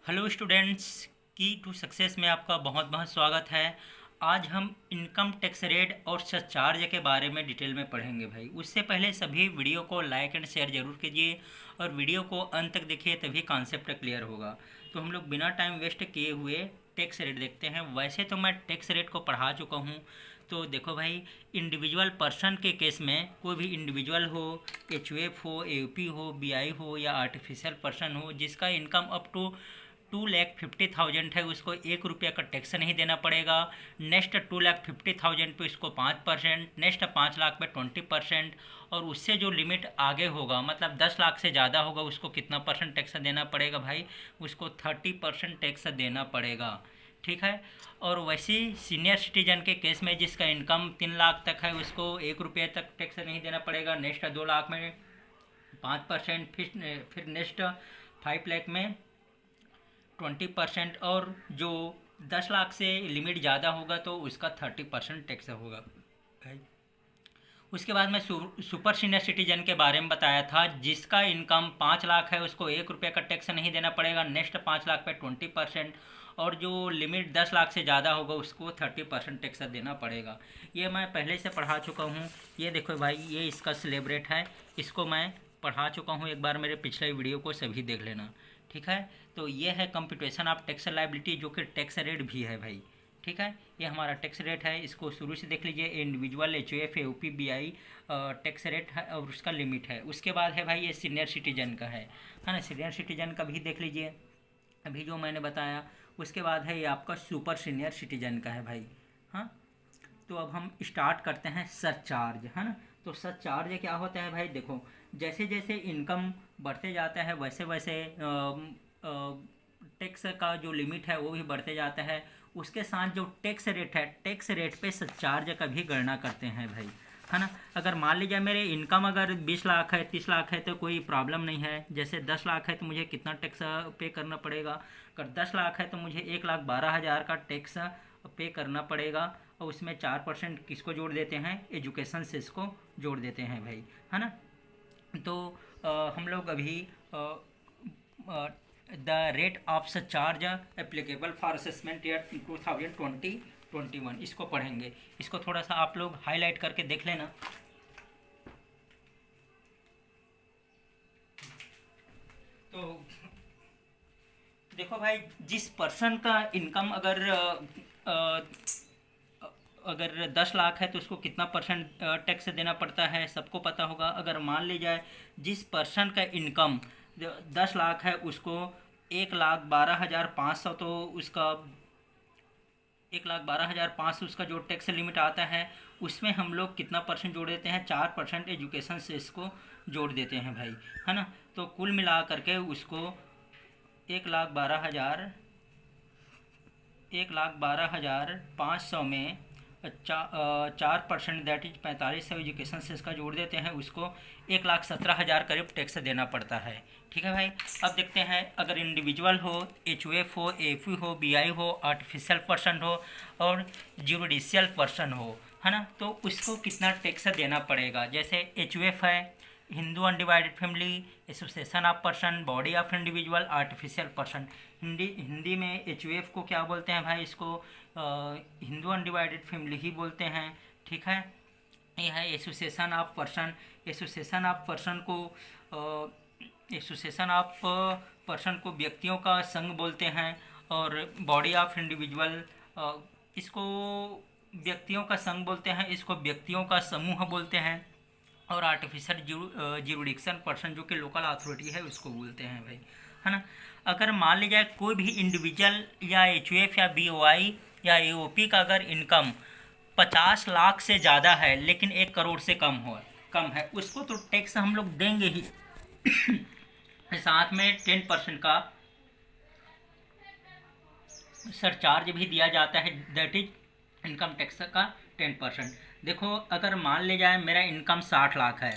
Hello students, की to success में आपका बहुत बहुत स्वागत है। आज हम इनकम टैक्स रेट और सरचार्ज के बारे में डिटेल में पढ़ेंगे भाई। उससे पहले सभी वीडियो को लाइक एंड शेयर ज़रूर कीजिए और वीडियो को अंत तक देखिए, तभी कॉन्सेप्ट क्लियर होगा। तो हम लोग बिना टाइम वेस्ट किए हुए टैक्स रेट देखते हैं। वैसे तो मैं टैक्स रेट को पढ़ा चुका हूँ। तो देखो भाई, इंडिविजुअल पर्सन के केस में कोई भी इंडिविजुअल हो, एचयूएफ हो, एयूपी हो, बीआई हो या आर्टिफिशियल पर्सन हो, जिसका इनकम अप टू 2,50,000 है, उसको 1 रुपये का टैक्स नहीं देना पड़ेगा। नेक्स्ट 2,50,000 पे उसको 5%, नेक्स्ट 5 लाख पे 20%, और उससे जो लिमिट आगे होगा मतलब 10 लाख से ज़्यादा होगा, उसको कितना परसेंट टैक्स देना पड़ेगा भाई? उसको 30% टैक्स देना पड़ेगा। ठीक है। और वैसे सीनियर सिटीजन के केस में जिसका इनकम 3 लाख तक है, उसको 1 रुपये तक टैक्स नहीं देना पड़ेगा। नेक्स्ट 2 लाख में 5%, फिर नेक्स्ट 5 लाख में 20%, और जो 10 लाख से लिमिट ज़्यादा होगा तो उसका 30% टैक्स होगा भाई। उसके बाद मैं सुपर सीनियर सिटीजन के बारे में बताया था, जिसका इनकम 5 लाख है, उसको 1 रुपये का टैक्स नहीं देना पड़ेगा। नेक्स्ट 5 लाख पे 20%, और जो लिमिट 10 लाख से ज़्यादा होगा उसको 30% टैक्स देना पड़ेगा। ये मैं पहले से पढ़ा चुका हूँ। ये देखो भाई, ये इसका स्लैब रेट है, इसको मैं पढ़ा चुका हूँ। एक बार मेरे पिछले वीडियो को सभी देख लेना। ठीक है। तो ये है कंप्यूटेशन ऑफ टैक्स लायबिलिटी, जो कि टैक्स रेट भी है भाई। ठीक है। ये हमारा टैक्स रेट है, इसको शुरू से देख लीजिए। Individual, HUF, AUP, BI tax rate है और उसका लिमिट है। उसके बाद है भाई ये सीनियर सिटीजन का है ना। सीनियर सिटीजन का भी देख लीजिए, अभी जो मैंने बताया। उसके बाद है ये आपका सुपर सीनियर सिटीजन का है भाई। हाँ। तो अब हम स्टार्ट करते हैं सरचार्ज, है ना। तो सरचार्ज क्या होता है भाई? देखो, जैसे जैसे इनकम बढ़ते जाता है वैसे वैसे टैक्स का जो लिमिट है वो भी बढ़ते जाता है। उसके साथ जो टैक्स रेट है, टैक्स रेट पे सरचार्ज का भी गणना करते हैं भाई, है ना। अगर मान लीजिए मेरे इनकम अगर 20 लाख है, 30 लाख है, तो कोई प्रॉब्लम नहीं है। जैसे 10 लाख है तो मुझे कितना टैक्स पे करना पड़ेगा? अगर 10 लाख है तो मुझे 1,12,000 का टैक्स पे करना पड़ेगा। और उसमें 4% किसको जोड़ देते हैं? एजुकेशन से इसको जोड़ देते हैं भाई, है ना। तो हम लोग अभी the rate of charge applicable for assessment year 2020-21 इसको पढ़ेंगे। इसको थोड़ा सा आप लोग हाईलाइट करके देख लेना। तो देखो भाई, जिस पर्सन का इनकम अगर 10 लाख है तो उसको कितना परसेंट टैक्स देना पड़ता है, सबको पता होगा। अगर मान ली जाए जिस पर्सन का इनकम 10 लाख है, उसको 1,12,500, तो उसका 1,12,500 उसका जो टैक्स लिमिट आता है, उसमें हम लोग कितना परसेंट जोड़ देते हैं? 4% एजुकेशन से इसको जोड़ देते हैं भाई, है ना। तो कुल मिला करके उसको 1,12,000 1,12,500 में 4% दैट इज 4500 एजुकेशन से इसका जोड़ देते हैं, उसको 1,17,000 करीब टैक्स देना पड़ता है। ठीक है भाई। अब देखते हैं, अगर इंडिविजुअल हो, एचयूएफ हो, एफयू हो, बीआई हो, आर्टिफिशियल पर्सन हो और जुडिशियल पर्सन हो, है ना, तो उसको कितना टैक्स देना पड़ेगा। जैसे एचयूएफ है, Hindu undivided family association of person, body of individual, artificial person. Hindi में एचयूएफ को क्या बोलते हैं भाई? इसको हिंदू अनडिवाइडेड फैमिली ही बोलते हैं। ठीक है। यह है association of person. Association of person को व्यक्तियों का संघ बोलते हैं। और बॉडी ऑफ इंडिविजुअल, इसको व्यक्तियों का संघ बोलते हैं, इसको व्यक्तियों का समूह बोलते हैं। और आर्टिफिशियल ज्यूरिडिक्शन पर्सन, जो कि लोकल अथॉरिटी है, उसको बोलते हैं भाई, है ना। अगर मान लीजिए कोई भी इंडिविजुअल या एचयूएफ या बीओआई या एओपी का अगर इनकम 50 लाख से ज़्यादा है लेकिन 1 करोड़ से कम है, उसको तो टैक्स हम लोग देंगे ही। साथ में 10% का सरचार्ज भी दिया जाता है, दैट इज इनकम टैक्स का 10%। देखो, अगर मान ले जाए मेरा इनकम 60 लाख है,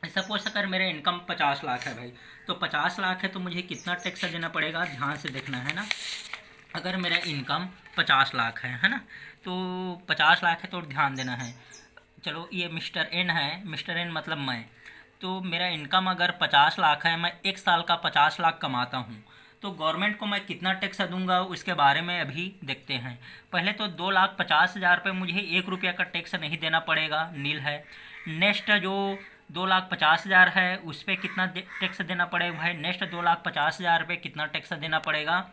सपोज अगर मेरा इनकम 50 लाख है भाई, तो 50 लाख है तो मुझे कितना टैक्स देना पड़ेगा? ध्यान से देखना है ना। अगर मेरा इनकम 50 लाख है ना, तो 50 लाख है तो ध्यान देना है। चलो, ये मिस्टर एन है, मिस्टर एन मतलब मैं। तो मेरा इनकम अगर 50 लाख है, मैं 1 साल का 50 लाख कमाता हूँ, तो गवर्नमेंट को मैं कितना टैक्स दूंगा उसके बारे में अभी देखते हैं। पहले तो 2,50,000 पे मुझे 1 रुपया का टैक्स नहीं देना पड़ेगा, नील है। नेक्स्ट जो 2,50,000 है उस पर कितना टैक्स देना पड़ेगा भाई? नेक्स्ट 2,50,000 पे कितना टैक्स देना पड़ेगा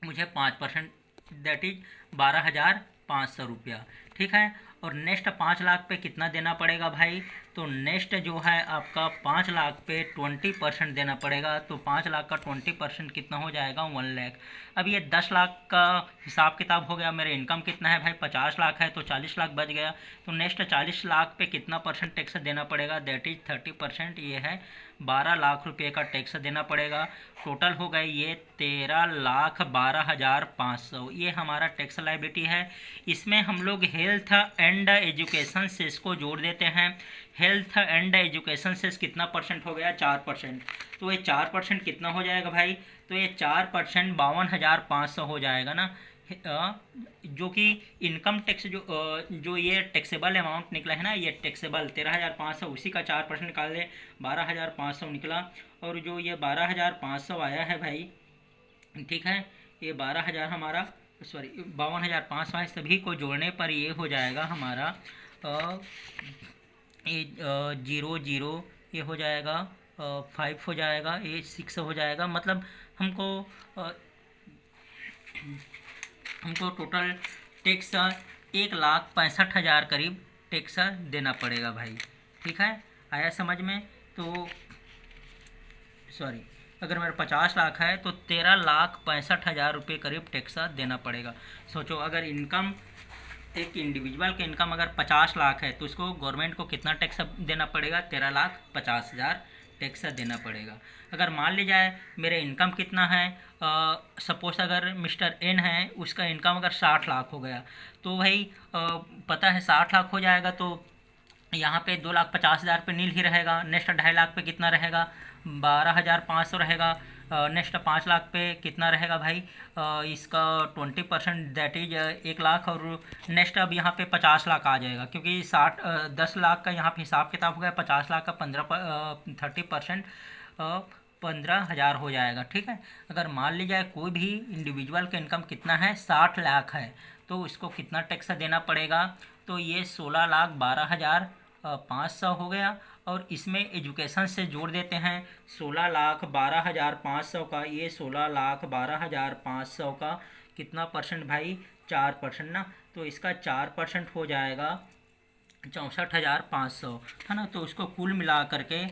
मुझे? 5%, दैट इज 12,500 रुपया, ठीक है। और नेक्स्ट 5 लाख पे कितना देना पड़ेगा भाई? तो नेक्स्ट जो है आपका 5 लाख पे 20% देना पड़ेगा। तो 5 लाख का 20% कितना हो जाएगा? 1 लाख। अब ये 10 लाख का हिसाब किताब हो गया। मेरे इनकम कितना है भाई? 50 लाख है, तो 40 लाख बच गया। तो नेक्स्ट 40 लाख पे कितना परसेंट टैक्स देना पड़ेगा? That is 30%। ये है 12 लाख रुपये का टैक्स देना पड़ेगा। टोटल हो गए ये 13,12,500। ये हमारा टैक्स लायबिलिटी है। इसमें हम लोग हेल्थ एंड एजुकेशन सेस को जोड़ देते हैं। हेल्थ एंड एजुकेशन सेस कितना परसेंट हो गया? 4%। तो ये 4% कितना हो जाएगा भाई? तो ये 4% 52,500 हो जाएगा ना। जो कि इनकम टैक्स जो ये टैक्सेबल अमाउंट निकला है ना, ये टैक्सेबल 13,500, उसी का 4% निकाल दे, 12,500 निकला। और जो ये 12,500 आया है भाई, ठीक है, ये 12,000 हमारा, सॉरी 52,500 है। सभी को जोड़ने पर ये हो जाएगा हमारा ये 0 ये हो जाएगा 5 हो जाएगा, ये 6 हो जाएगा। मतलब हमको टोटल टैक्स 1,65,000 करीब टैक्स देना पड़ेगा भाई, ठीक है। आया समझ में? तो सॉरी, अगर मेरा 50 लाख है तो 13,65,000 रुपये करीब टैक्स देना पड़ेगा। सोचो, अगर इनकम, एक इंडिविजुअल की इनकम अगर 50 लाख है तो उसको गवर्नमेंट को कितना टैक्स देना पड़ेगा? 13,50,000 टैक्स देना पड़ेगा। अगर मान ली जाए मेरे इनकम कितना है, सपोज अगर मिस्टर एन है, उसका इनकम अगर 60 लाख हो गया, तो भाई पता है 60 लाख हो जाएगा, तो यहाँ पे 2,50,000 पे नील ही रहेगा। नेक्स्ट 2.5 लाख पे कितना रहेगा? 12,500 रहेगा। नेक्स्ट 5 लाख पे कितना रहेगा भाई? इसका 20% दैट इज 1 लाख। और नेक्स्ट अब यहाँ पे 50 लाख आ जाएगा, क्योंकि 10 लाख का यहाँ पे हिसाब किताब हो गया। 50 लाख का 30% 15,000 हो जाएगा, ठीक है। अगर मान ली जाए कोई भी इंडिविजुअल का इनकम कितना है, 60 लाख है, तो इसको कितना टैक्स देना पड़ेगा? तो ये 16,12,500 हो गया। और इसमें एजुकेशन से जोड़ देते हैं 16,12,500 का। ये 16,12,500 का कितना परसेंट भाई? 4% ना। तो इसका 4% हो जाएगा 64,500, है ना। तो उसको कुल मिला करके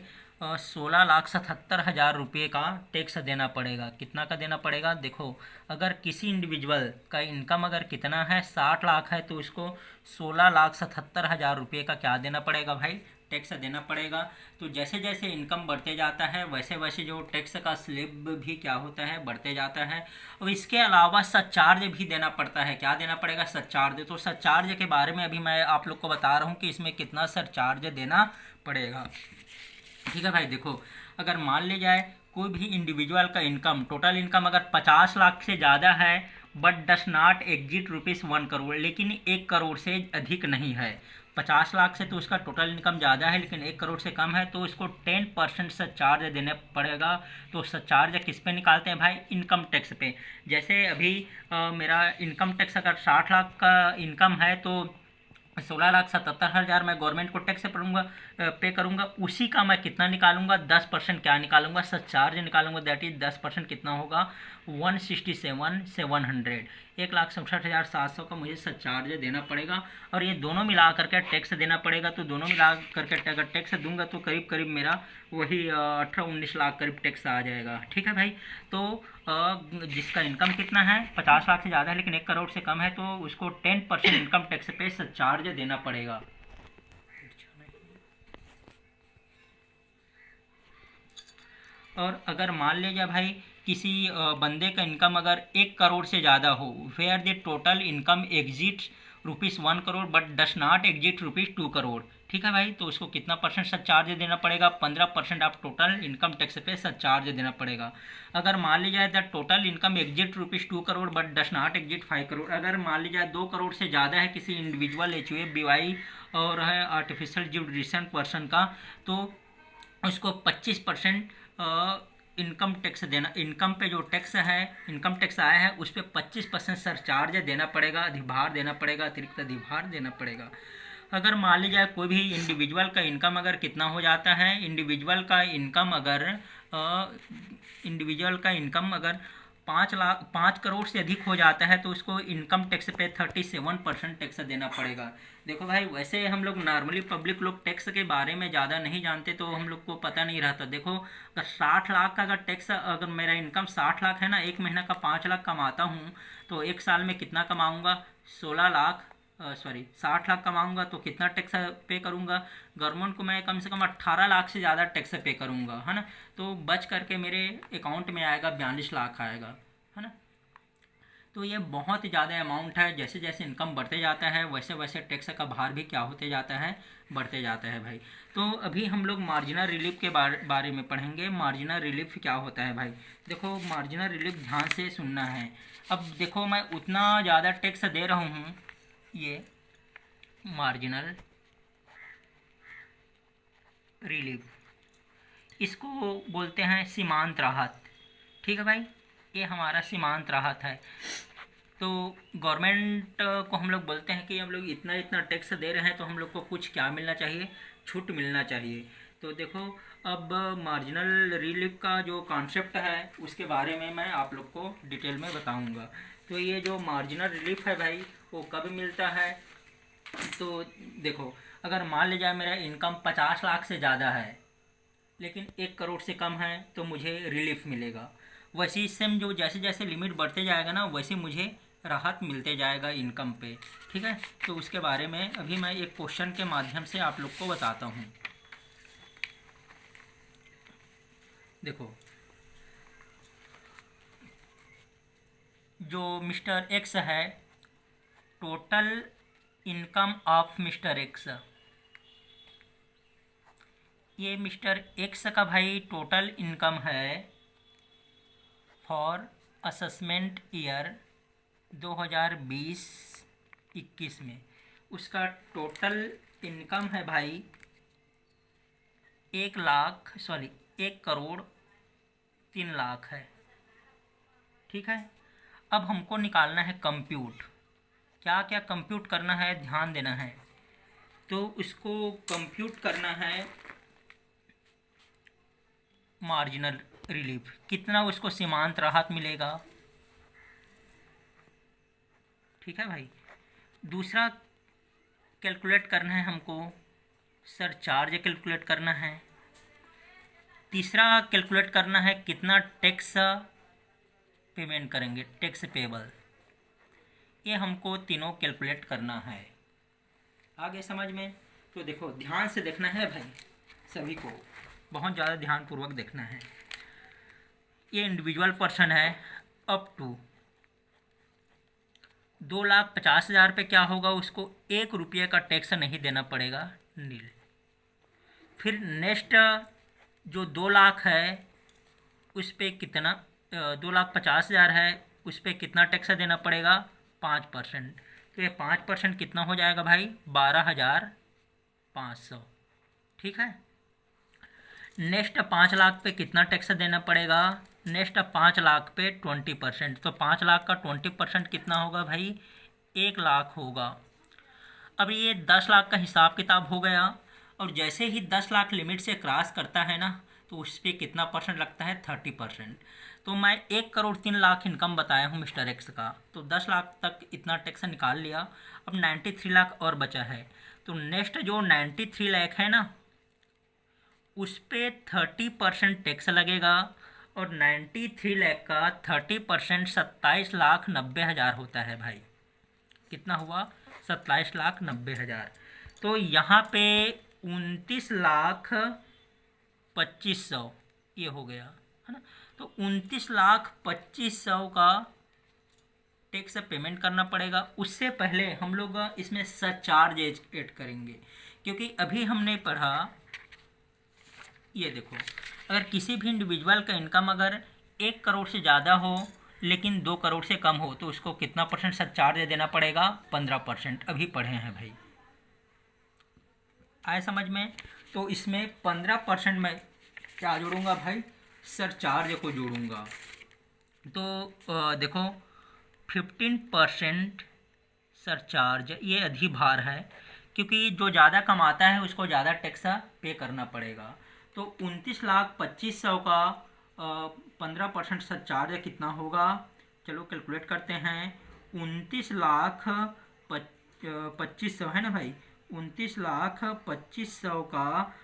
16,77,000 रुपये का टैक्स देना पड़ेगा। कितना का देना पड़ेगा? देखो, अगर किसी इंडिविजुअल का इनकम अगर कितना है, 60 लाख है, तो उसको 16,77,000 रुपये का क्या देना पड़ेगा भाई? टैक्स देना पड़ेगा। तो जैसे जैसे इनकम बढ़ते जाता है वैसे वैसे जो टैक्स का स्लैब भी क्या होता है? बढ़ते जाता है। और इसके अलावा सरचार्ज भी देना पड़ता है। क्या देना पड़ेगा? सरचार्ज। तो सरचार्ज के बारे में अभी मैं आप लोग को बता रहा हूँ कि इसमें कितना सरचार्ज देना पड़ेगा, ठीक है भाई। देखो, अगर मान ली जाए कोई भी इंडिविजुअल का इनकम, टोटल इनकम अगर 50 लाख से ज़्यादा है, but does not exit ₹1 crore, लेकिन 1 करोड़ से अधिक नहीं है। 50 लाख से तो उसका टोटल इनकम ज़्यादा है, लेकिन 1 करोड़ से कम है, तो इसको 10% सरचार्ज देने पड़ेगा। तो सरचार्ज किस पे निकालते हैं भाई? इनकम टैक्स पे। जैसे अभी मेरा इनकम टैक्स अगर 60 लाख का इनकम है, तो 16,77,000 मैं गवर्नमेंट को टैक्स पे करूँगा। उसी का मैं कितना निकालूंगा? 10% क्या निकालूंगा? सरचार्ज निकालूंगा। दैट इज 10% कितना होगा? 167,700, 1,67,700 का मुझे सरचार्ज देना पड़ेगा। और ये दोनों मिला करके टैक्स देना पड़ेगा। तो दोनों मिला करके अगर टैक्स दूंगा तो करीब करीब मेरा वही 18-19 लाख करीब टैक्स आ जाएगा, ठीक है भाई। तो जिसका इनकम कितना है, 50 लाख से ज़्यादा है लेकिन 1 करोड़ से कम है, तो उसको 10% इनकम टैक्स पे सरचार्ज देना पड़ेगा। और अगर मान लीजिए भाई किसी बंदे का इनकम अगर 1 करोड़ से ज़्यादा हो, where the total income exit ₹1 crore but does not exit ₹2 crore, ठीक है भाई। तो उसको कितना परसेंट सरचार्ज देना पड़ेगा? 15% ऑफ टोटल इनकम टैक्स पे सरचार्ज देना पड़ेगा। अगर मान ली जाए the total income exit ₹2 crore but does not exit 5 crore, अगर मान ली जाए 2 करोड़ से ज़्यादा है किसी इंडिविजुअल HUF, और है आर्टिफिशियल जुडिशियल पर्सन का, तो उसको 25% इनकम टैक्स देना, इनकम पे जो टैक्स है, इनकम टैक्स आया है उस पर 25% सरचार्ज देना पड़ेगा, अधिभार देना पड़ेगा, अतिरिक्त अधिभार देना पड़ेगा। अगर मान लीजिए कोई भी इंडिविजुअल का इनकम अगर कितना हो जाता है, इंडिविजुअल का इनकम अगर 5 करोड़ से अधिक हो जाता है तो उसको इनकम टैक्स पे 37% टैक्स देना पड़ेगा। देखो भाई, वैसे हम लोग नॉर्मली पब्लिक लोग टैक्स के बारे में ज़्यादा नहीं जानते तो हम लोग को पता नहीं रहता। देखो, अगर 60 लाख का अगर टैक्स, अगर मेरा इनकम 60 लाख है ना, एक महीना का 5 लाख कमाता हूँ तो एक साल में कितना कमाऊँगा, 60 लाख कमाऊंगा तो कितना टैक्स पे करूंगा, गवर्नमेंट को मैं कम से कम 18 लाख से ज़्यादा टैक्स पे करूंगा, है ना। तो बच करके मेरे अकाउंट में आएगा 42 लाख आएगा, है ना। तो ये बहुत ज़्यादा अमाउंट है। जैसे जैसे इनकम बढ़ते जाता है वैसे वैसे टैक्स का भार भी क्या होते जाता है, बढ़ते जाता है भाई। तो अभी हम लोग मार्जिनल रिलीफ के बारे में पढ़ेंगे। मार्जिनल रिलीफ क्या होता है भाई। देखो, मार्जिनल रिलीफ ध्यान से सुनना है। अब देखो, मैं उतना ज़्यादा टैक्स दे रहा हूँ, ये मार्जिनल रिलीफ, इसको बोलते हैं सीमांत राहत। ठीक है भाई, ये हमारा सीमांत राहत है। तो गवर्नमेंट को हम लोग बोलते हैं कि हम लोग इतना इतना टैक्स दे रहे हैं तो हम लोग को कुछ क्या मिलना चाहिए, छूट मिलना चाहिए। तो देखो, अब मार्जिनल रिलीफ का जो कॉन्सेप्ट है उसके बारे में मैं आप लोग को डिटेल में बताऊंगा। तो ये जो मार्जिनल रिलीफ है भाई, वो कब मिलता है। तो देखो, अगर मान लीजिए मेरा इनकम 50 लाख से ज़्यादा है लेकिन 1 करोड़ से कम है तो मुझे रिलीफ मिलेगा। वैसे सेम जो जैसे जैसे लिमिट बढ़ते जाएगा ना, वैसे मुझे राहत मिलते जाएगा इनकम पे। ठीक है, तो उसके बारे में अभी मैं एक क्वेश्चन के माध्यम से आप लोग को बताता हूँ। देखो, जो मिस्टर एक्स है, total income of mister x, ये मिस्टर एक्स का भाई टोटल इनकम है फॉर असेसमेंट ईयर 2020-21 में। उसका टोटल इनकम है भाई 1 करोड़ 3 लाख है। ठीक है, अब हमको निकालना है कंप्यूट, क्या क्या कंप्यूट करना है, ध्यान देना है। तो उसको कंप्यूट करना है मार्जिनल रिलीफ, कितना उसको सीमांत राहत मिलेगा। ठीक है भाई, दूसरा कैलकुलेट करना है हमको सरचार्ज कैलकुलेट करना है। तीसरा कैलकुलेट करना है कितना टैक्स पेमेंट करेंगे, टैक्स पेबल। ये हमको तीनों कैलकुलेट करना है। आगे समझ में। तो देखो, ध्यान से देखना है भाई, सभी को बहुत ज़्यादा ध्यानपूर्वक देखना है। ये इंडिविजुअल पर्सन है, अप टू 2,50,000 पे क्या होगा, उसको 1 रुपये का टैक्स नहीं देना पड़ेगा, नील। फिर नेक्स्ट जो 2 लाख है उस पर कितना, 2,50,000 है, उस पर कितना टैक्स देना पड़ेगा, 5%। तो ये 5% कितना हो जाएगा भाई, 12,500। ठीक है। नेक्स्ट 5 लाख पे कितना टैक्स देना पड़ेगा, नेक्स्ट 5 लाख पे 20%। तो 5 लाख का 20% कितना होगा भाई, 1 लाख होगा। अब ये 10 लाख का हिसाब किताब हो गया। और जैसे ही 10 लाख लिमिट से क्रॉस करता है ना, तो उस पर कितना परसेंट लगता है, 30%। तो मैं 1,03,00,000 इनकम बताया हूँ मिस्टर एक्स का, तो 10 लाख तक इतना टैक्स निकाल लिया। अब 93 लाख और बचा है, तो नेक्स्ट जो 93 लाख है ना, उस पर 30% टैक्स लगेगा। और 93 लाख का 30% 27,90,000 होता है भाई। कितना हुआ, 27,90,000। तो यहाँ पे 29,25,000 ये हो गया, है ना। तो 29,25,000 का टैक्स पेमेंट करना पड़ेगा। उससे पहले हम लोग इसमें सरचार्ज ऐड करेंगे, क्योंकि अभी हमने पढ़ा, ये देखो, अगर किसी भी इंडिविजुअल का इनकम अगर 1 करोड़ से ज़्यादा हो लेकिन 2 करोड़ से कम हो तो उसको कितना परसेंट सरचार्ज देना पड़ेगा, 15%। अभी पढ़े हैं भाई, आए समझ में। तो इसमें 15% में क्या जोड़ूंगा भाई, सरचार्ज को जोड़ूंगा तो देखो 15% सरचार्ज ये अधिभार है, क्योंकि जो ज़्यादा कमाता है उसको ज़्यादा टैक्स पे करना पड़ेगा। तो 29,25,100 का 15% सरचार्ज कितना होगा, चलो कैलकुलेट करते हैं। 29,25,100 है ना भाई, 29,25,100 का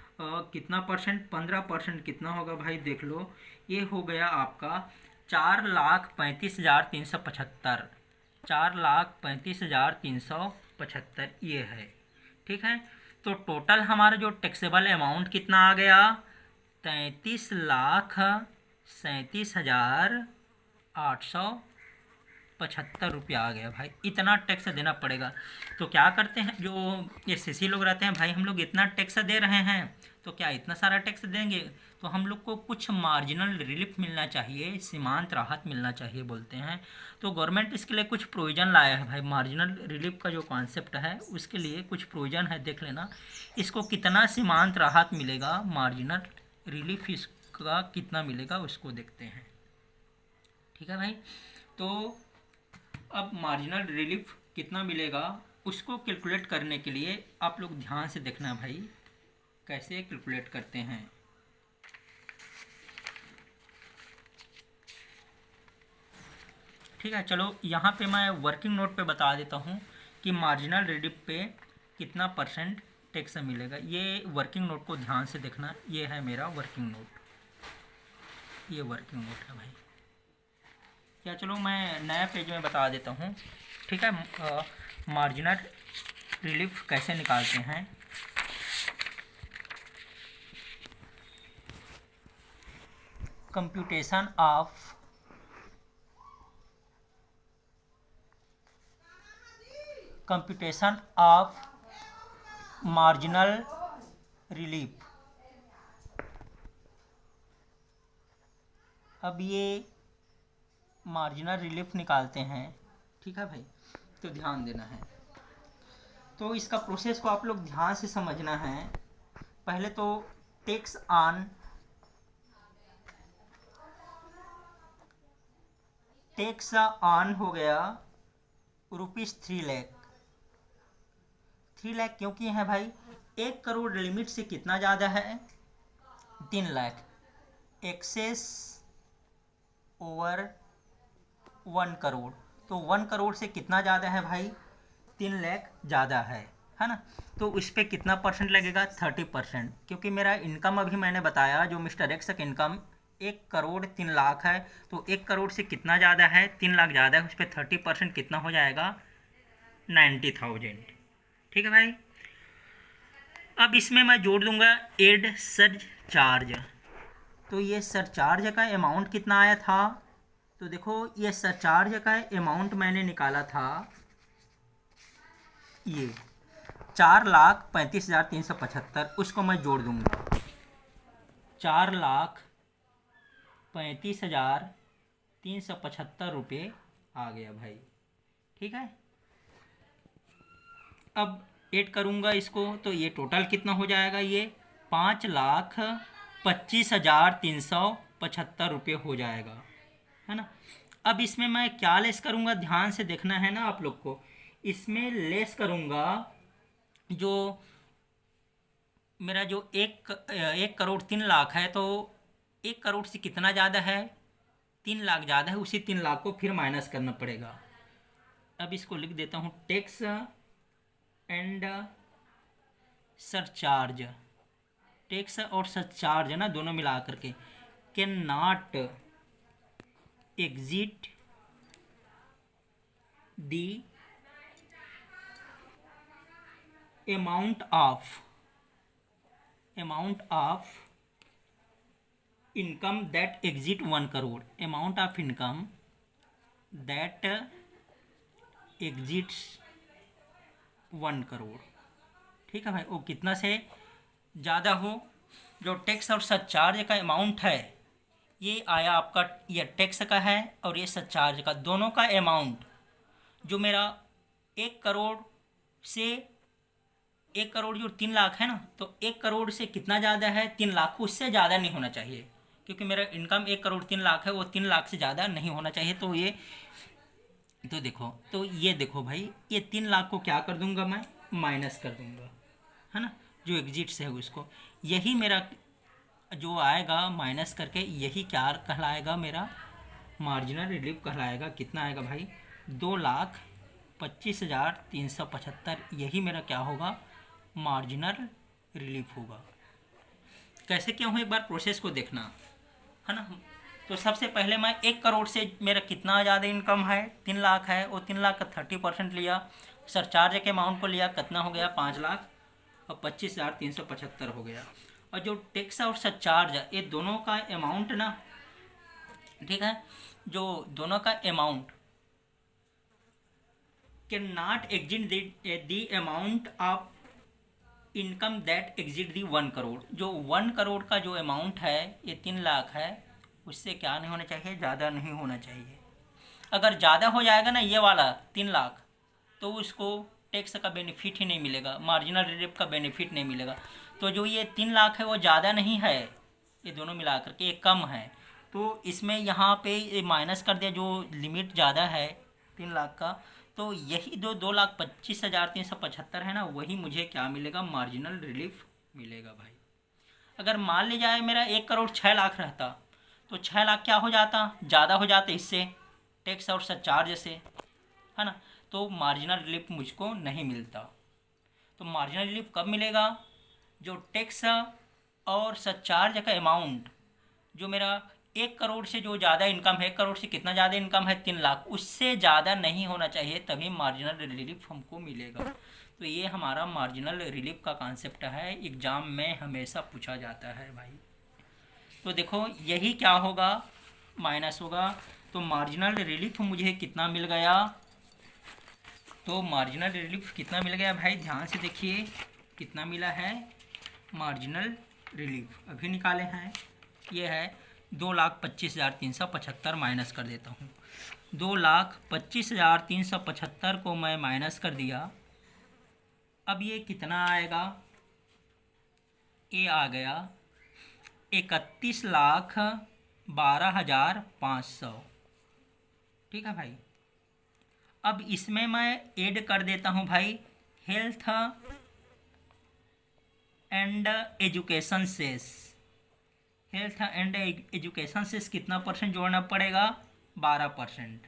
कितना परसेंट, 15% कितना होगा भाई, देख लो। ये हो गया आपका 4,35,375, 4,35,375 ये है। ठीक है, तो टोटल हमारा जो टैक्सेबल अमाउंट कितना आ गया, 33,37,875 रुपया आ गया भाई। इतना टैक्स देना पड़ेगा। तो क्या करते हैं जो ये सीसी लोग रहते हैं भाई, हम लोग इतना टैक्स दे रहे हैं तो क्या इतना सारा टैक्स देंगे, तो हम लोग को कुछ मार्जिनल रिलीफ मिलना चाहिए, सीमांत राहत मिलना चाहिए बोलते हैं। तो गवर्नमेंट इसके लिए कुछ प्रोविज़न लाया है भाई। मार्जिनल रिलीफ का जो कॉन्सेप्ट है उसके लिए कुछ प्रोविज़न है, देख लेना। इसको कितना सीमांत राहत मिलेगा, मार्जिनल रिलीफ इसका कितना मिलेगा उसको देखते हैं। ठीक है भाई, तो अब मार्जिनल रिलीफ कितना मिलेगा उसको कैलकुलेट करने के लिए आप लोग ध्यान से देखना भाई, कैसे कैलकुलेट करते हैं। ठीक है, चलो यहाँ पे मैं वर्किंग नोट पे बता देता हूँ कि मार्जिनल रिलीफ पे कितना परसेंट टैक्स मिलेगा। ये वर्किंग नोट को ध्यान से देखना, ये है मेरा वर्किंग नोट, ये वर्किंग नोट है भाई। क्या, चलो मैं नया पेज में बता देता हूँ। ठीक है, मार्जिनल रिलीफ कैसे निकालते हैं। Computation of marginal relief. अब ये मार्जिनल रिलीफ निकालते हैं। ठीक है भाई, तो ध्यान देना है। तो इसका प्रोसेस को आप लोग ध्यान से समझना है। पहले तो टैक्स ऑन हो गया ₹3 लाख। 3 लाख क्यों किए हैं भाई, 1 करोड़ लिमिट से कितना ज़्यादा है, 3 लाख। एक्सेस ओवर 1 करोड़, तो 1 करोड़ से कितना ज़्यादा है भाई, 3 लाख ज़्यादा है ना। तो उस पर कितना परसेंट लगेगा, 30%। क्योंकि मेरा इनकम अभी मैंने बताया जो मिस्टर एक्स का इनकम 1 करोड़ 3 लाख है, तो 1 करोड़ से कितना ज़्यादा है, 3 लाख ज़्यादा है, उस पर 30% कितना हो जाएगा, 90,000। ठीक है भाई, अब इसमें मैं जोड़ दूंगा एड सरचार्ज। तो ये सरचार्ज का अमाउंट कितना आया था, तो देखो ये सरचार्ज का अमाउंट मैंने निकाला था, ये 4,35,375, उसको मैं जोड़ दूंगा, 4,35,375 रुपये आ गया भाई। ठीक है, अब ऐड करूंगा इसको तो ये टोटल कितना हो जाएगा, ये 5,25,375 रुपये हो जाएगा, है ना। अब इसमें मैं क्या लेस करूंगा, ध्यान से देखना है ना आप लोग को। इसमें लेस करूंगा जो मेरा जो 1 करोड़ 3 लाख है, तो 1 करोड़ से कितना ज़्यादा है, 3 लाख ज़्यादा है, उसी 3 लाख को फिर माइनस करना पड़ेगा। अब इसको लिख देता हूँ, टैक्स एंड सरचार्ज, टैक्स और सरचार्ज है ना, दोनों मिला करके, can not exit the amount of income that exit 1 crore, amount of income that exits 1 crore. ठीक है भाई, वो कितना से ज़्यादा हो, जो टैक्स और सरचार्ज का अमाउंट है, ये आया आपका, ये टैक्स का है और ये सरचार्ज का, दोनों का अमाउंट जो मेरा 1 करोड़ से 1 करोड़ जो 3 लाख है ना, तो 1 करोड़ से कितना ज़्यादा है, 3 लाख, उससे ज़्यादा नहीं होना चाहिए। क्योंकि मेरा इनकम 1,03,00,000 है, वो 3 लाख से ज़्यादा नहीं होना चाहिए। तो ये देखो भाई, ये 3 लाख को क्या कर दूंगा मैं, माइनस कर दूंगा, है ना, जो एग्जिट्स है उसको। यही मेरा जो आएगा माइनस करके, यही क्या कहलाएगा, मेरा मार्जिनल रिलीफ कहलाएगा। कितना आएगा भाई, 2,25,375। यही मेरा क्या होगा, मार्जिनल रिलीफ होगा। कैसे क्या हो, एक बार प्रोसेस को देखना, है ना। तो सबसे पहले मैं 1 करोड़ से मेरा कितना ज़्यादा इनकम है, 3 लाख है, वो 3 लाख का 30% लिया, सरचार्ज के अमाउंट को लिया, कितना हो गया, 5,25,375 हो गया। और जो टैक्स और सरचार्ज ये दोनों का अमाउंट ना, ठीक है, जो दोनों का amount can not exit the amount of income that exit the 1 crore. जो 1 करोड़ का जो अमाउंट है, ये 3 लाख है, उससे क्या नहीं होना चाहिए, ज़्यादा नहीं होना चाहिए। अगर ज़्यादा हो जाएगा ना ये वाला 3 लाख, तो उसको टैक्स का बेनिफिट ही नहीं मिलेगा, मार्जिनल रिलीफ का बेनिफिट नहीं मिलेगा। तो जो ये 3 लाख है वो ज़्यादा नहीं है, ये दोनों मिला करके ये कम है। तो इसमें यहाँ पे माइनस कर दिया, जो लिमिट ज़्यादा है 3 लाख का, तो यही जो 2,25,375 है ना, वही मुझे क्या मिलेगा, मार्जिनल रिलीफ मिलेगा भाई। अगर मान ली जाए मेरा 1 करोड़ 6 लाख रहता, तो 6 लाख क्या हो जाता, ज़्यादा हो जाते इससे, टैक्स और सरचार्ज से, है ना। तो मार्जिनल रिलीफ मुझको नहीं मिलता। तो मार्जिनल रिलीफ कब मिलेगा, जो टैक्स और सरचार्ज का अमाउंट, जो मेरा 1 करोड़ से जो ज़्यादा इनकम है, 1 करोड़ से कितना ज़्यादा इनकम है, 3 लाख, उससे ज़्यादा नहीं होना चाहिए, तभी मार्जिनल रिलीफ हमको मिलेगा। तो ये हमारा मार्जिनल रिलीफ का कॉन्सेप्ट है, एग्ज़ाम में हमेशा पूछा जाता है भाई। तो देखो यही क्या होगा, माइनस होगा। तो मार्जिनल रिलीफ मुझे कितना मिल गया, तो मार्जिनल रिलीफ कितना मिल गया भाई, ध्यान से देखिए कितना मिला है मार्जिनल रिलीफ, अभी निकाले हैं। ये है 2,25,375 माइनस कर देता हूँ। 2,25,375 को मैं माइनस कर दिया। अब ये कितना आएगा, ये आ गया 31,12,500। ठीक है भाई। अब इसमें मैं ऐड कर देता हूँ भाई health and education cess. Health and education cess कितना परसेंट जोड़ना पड़ेगा, 12%।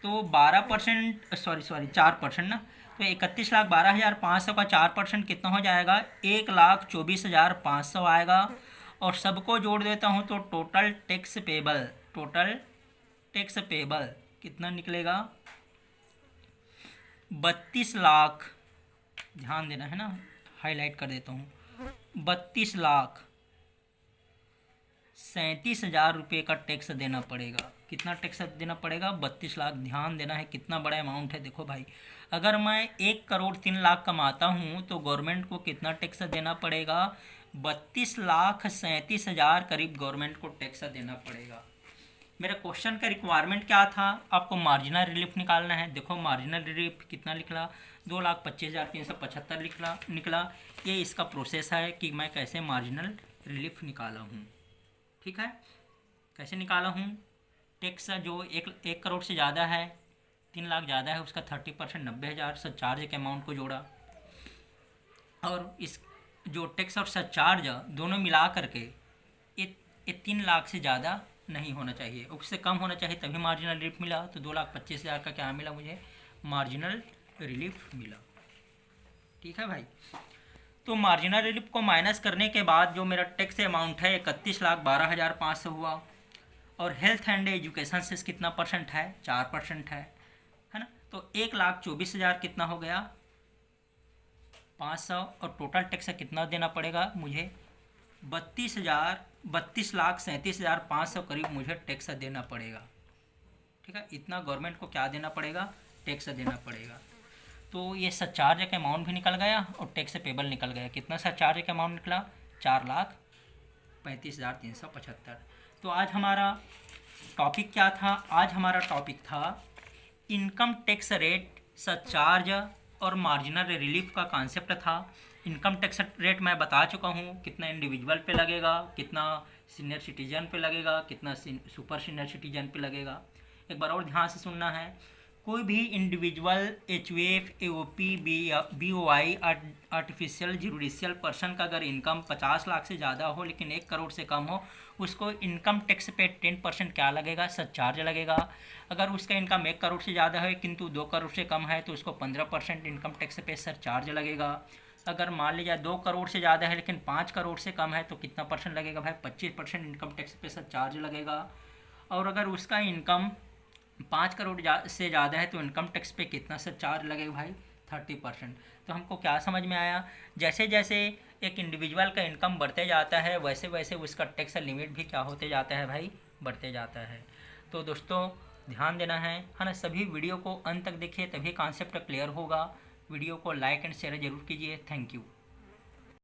तो 12%, सॉरी 4% ना, तो 31,12,500 का 4% कितना हो जाएगा, 1,24,500 आएगा। और सबको जोड़ देता हूँ तो टोटल टैक्स पेबल कितना निकलेगा, 32 लाख, ध्यान देना है ना, हाईलाइट कर देता हूँ, 32,37,000 रुपये का टैक्स देना पड़ेगा। कितना टैक्स देना पड़ेगा, 32 लाख। ध्यान देना है कितना बड़ा अमाउंट है। देखो भाई, अगर मैं 1 करोड़ 3 लाख कमाता हूँ तो गवर्नमेंट को कितना टैक्स देना पड़ेगा, 32,37,000 करीब गवर्नमेंट को टैक्स देना पड़ेगा। मेरा क्वेश्चन का रिक्वायरमेंट क्या था, आपको मार्जिनल रिलीफ निकालना है। देखो मार्जिनल रिलीफ कितना निकला, 2,25,375 निकला। ये इसका प्रोसेस है कि मैं कैसे मार्जिनल रिलीफ निकाला हूँ। ठीक है, कैसे निकाला हूँ, टैक्स जो एक करोड़ से ज़्यादा है, 3 लाख ज़्यादा है, उसका 30% 90,000 सरचार्ज के अमाउंट को जोड़ा। और इस जो टैक्स और सरचार्ज दोनों मिला करके ये 3 लाख से ज़्यादा नहीं होना चाहिए, उससे कम होना चाहिए, तभी मार्जिनल रिलीफ मिला। तो 2,25,000 का क्या मिला मुझे, मार्जिनल रिलीफ मिला। ठीक है भाई। तो मार्जिनल रिलीफ को माइनस करने के बाद जो मेरा टैक्स अमाउंट है 31,12,500 हुआ। और हेल्थ एंड एजुकेशन से कितना परसेंट है, 4% है ना। तो 1,24,000 कितना हो गया, 500। और टोटल टैक्स कितना देना पड़ेगा मुझे, 32,37,500 करीब मुझे टैक्स देना पड़ेगा। ठीक है, इतना गवर्नमेंट को क्या देना पड़ेगा, टैक्स देना पड़ेगा। तो ये सरचार्ज का अमाउंट भी निकल गया और टैक्स पेबल निकल गया। कितना सरचार्ज का अमाउंट निकला, 4,35,375। तो आज हमारा टॉपिक क्या था, आज हमारा टॉपिक था इनकम टैक्स रेट, सरचार्ज और मार्जिनल रिलीफ का कॉन्सेप्ट था। इनकम टैक्स रेट मैं बता चुका हूँ, कितना इंडिविजुअल पे लगेगा, कितना सीनियर सिटीजन पे लगेगा, कितना सुपर सीनियर सिटीजन पे लगेगा। एक बार और ध्यान से सुनना है। कोई भी individual HUF AOP BOI artificial judicial person का अगर इनकम 50 लाख से ज़्यादा हो लेकिन 1 करोड़ से कम हो, उसको इनकम टैक्स पे 10% क्या लगेगा, सरचार्ज लगेगा। अगर उसका इनकम 1 करोड़ से ज़्यादा है किंतु 2 करोड़ से कम है तो उसको 15% इनकम टैक्स पे सरचार्ज लगेगा। अगर मान लीजिए 2 करोड़ से ज़्यादा है लेकिन 5 करोड़ से कम है तो कितना परसेंट लगेगा भाई, 25% इनकम टैक्स पे सरचार्ज लगेगा। और अगर उसका इनकम 5 करोड़ से ज़्यादा है तो इनकम टैक्स पे कितना सरचार्ज लगेगा भाई, 30%। तो हमको क्या समझ में आया, जैसे जैसे एक इंडिविजुअल का इनकम बढ़ते जाता है वैसे वैसे उसका टैक्स लिमिट भी क्या होते जाता है भाई, बढ़ते जाता है। तो दोस्तों ध्यान देना है ना, सभी वीडियो को अंत तक देखिए तभी कॉन्सेप्ट क्लियर होगा। वीडियो को लाइक एंड शेयर जरूर कीजिए। Thank you.